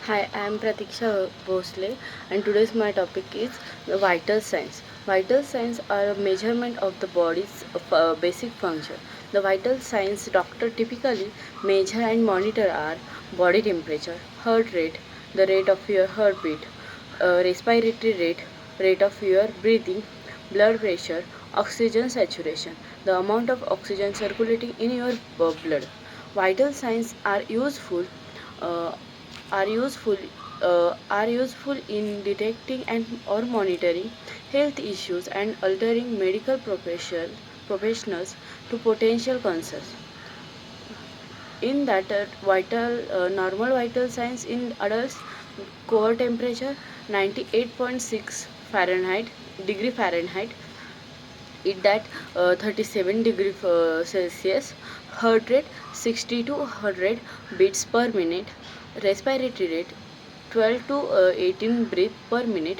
Hi, I am Pratiksha Bhosle, and today's my topic is the vital signs. Vital signs are a measurement of the body's basic function. The vital signs doctor typically measure and monitor are body temperature, heart rate, the rate of your heartbeat, respiratory rate, rate of your breathing, blood pressure, oxygen saturation, the amount of oxygen circulating in your blood. Vital signs uh, are useful are useful in detecting and or monitoring health issues and altering professionals to potential concerns. In that normal vital signs in adults, core temperature 98.6 Fahrenheit degree Fahrenheit, it that 37 degree Celsius, heart rate 60 to 100 beats per minute, respiratory rate 12 to 18 breath per minute,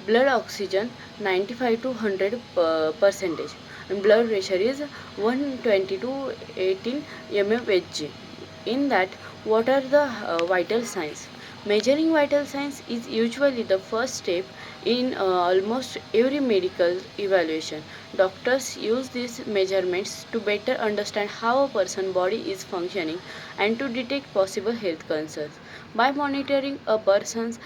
blood oxygen 95 to 100 percentage, and blood pressure is 120 to 18 mmHg. In that, what are the vital signs? Measuring vital signs is usually the first step in almost every medical evaluation. Doctors use these measurements to better understand how a person's body is functioning and to detect possible health concerns. By monitoring a person's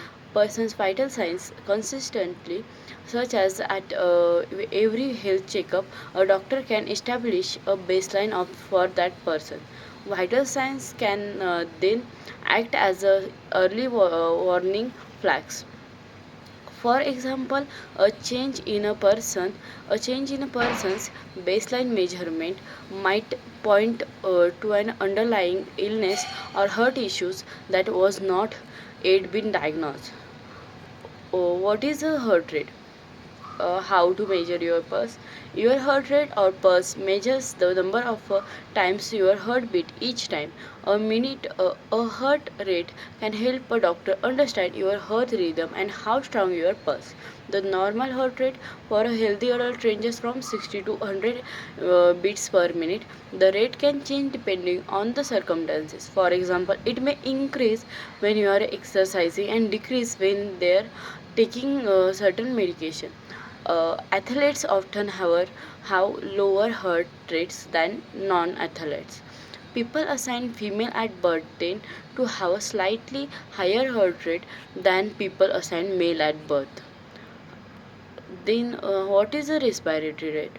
vital signs consistently, such as at every health checkup, a doctor can establish a baseline for that person. Vital signs can then act as a early warning flags. For example, a change in a person's baseline measurement might point to an underlying illness or heart issues that was not yet been diagnosed. What is a heart rate? How to measure your pulse. Your heart rate or pulse measures the number of times your heartbeat each time. A heart rate can help a doctor understand your heart rhythm and how strong your pulse. The normal heart rate for a healthy adult ranges from 60 to 100 beats per minute. The rate can change depending on the circumstances. For example, it may increase when you are exercising and decrease when they are taking certain medication. Athletes often have lower heart rates than non athletes. People assigned female at birth tend to have a slightly higher heart rate than people assigned male at birth. Then, what is a respiratory rate?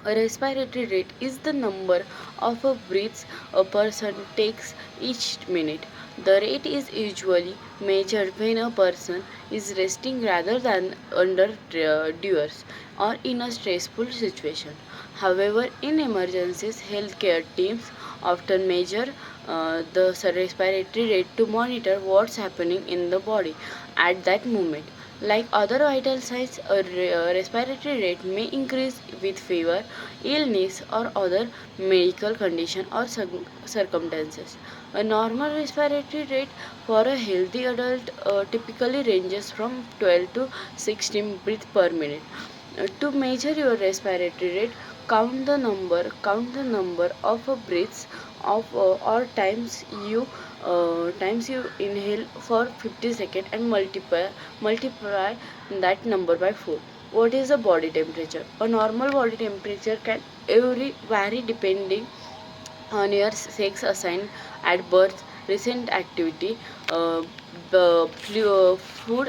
A respiratory rate is the number of breaths a person takes each minute. The rate is usually measured when a person is resting rather than under duress or in a stressful situation. However, in emergencies, healthcare teams often measure the respiratory rate to monitor what's happening in the body at that moment. Like other vital signs, a respiratory rate may increase with fever, illness, or other medical condition or circumstances. A normal respiratory rate for a healthy adult typically ranges from 12 to 16 breaths per minute. To measure your respiratory rate, count the number of breaths of or times you inhale for 50 seconds and multiply that number by 4. What is the body temperature? A normal body temperature can vary depending on your sex assigned at birth, recent activity, food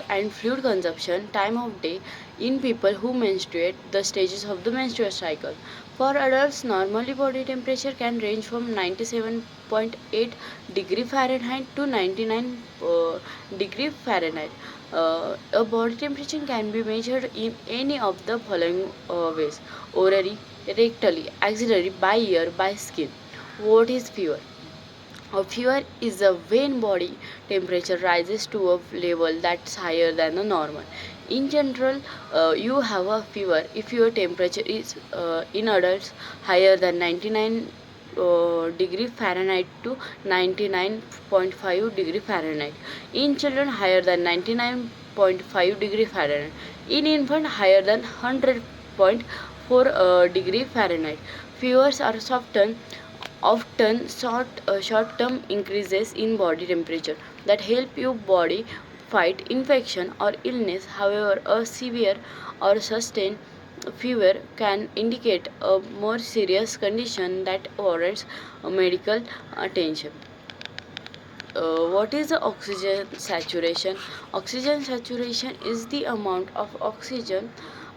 and fluid consumption, time of day in people who menstruate, the stages of the menstrual cycle. For adults, normally body temperature can range from 97.8 degree Fahrenheit to 99 degree Fahrenheit. A body temperature can be measured in any of the following ways: orally, rectally, axillary, by ear, by skin. What is fever? A fever is when body temperature rises to a level that's higher than the normal. In general, you have a fever if your temperature is in adults higher than 99 degree Fahrenheit to 99.5 degree Fahrenheit. In children, higher than 99.5 degree Fahrenheit. In infant, higher than 100.4 degree Fahrenheit. Fevers are often often short-term increases in body temperature that help your body fight infection or illness. However, a severe or sustained fever can indicate a more serious condition that warrants medical attention. What is the oxygen saturation? Oxygen saturation is the amount of oxygen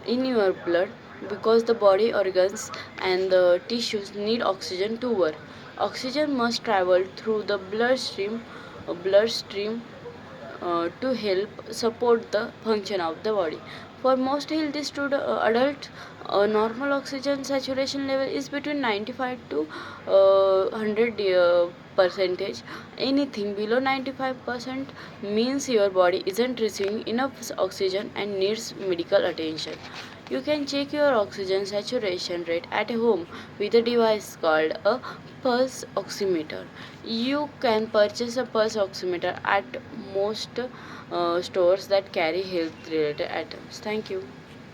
in your blood because the body organs and the tissues need oxygen to work. Oxygen must travel through the bloodstream to help support the function of the body. For most healthy adults, a normal oxygen saturation level is between 95 to 100 percentage. Anything below 95% means your body isn't receiving enough oxygen and needs medical attention. You can check your oxygen saturation rate at home with a device called a pulse oximeter. You can purchase a pulse oximeter at most stores that carry health related items. Thank you.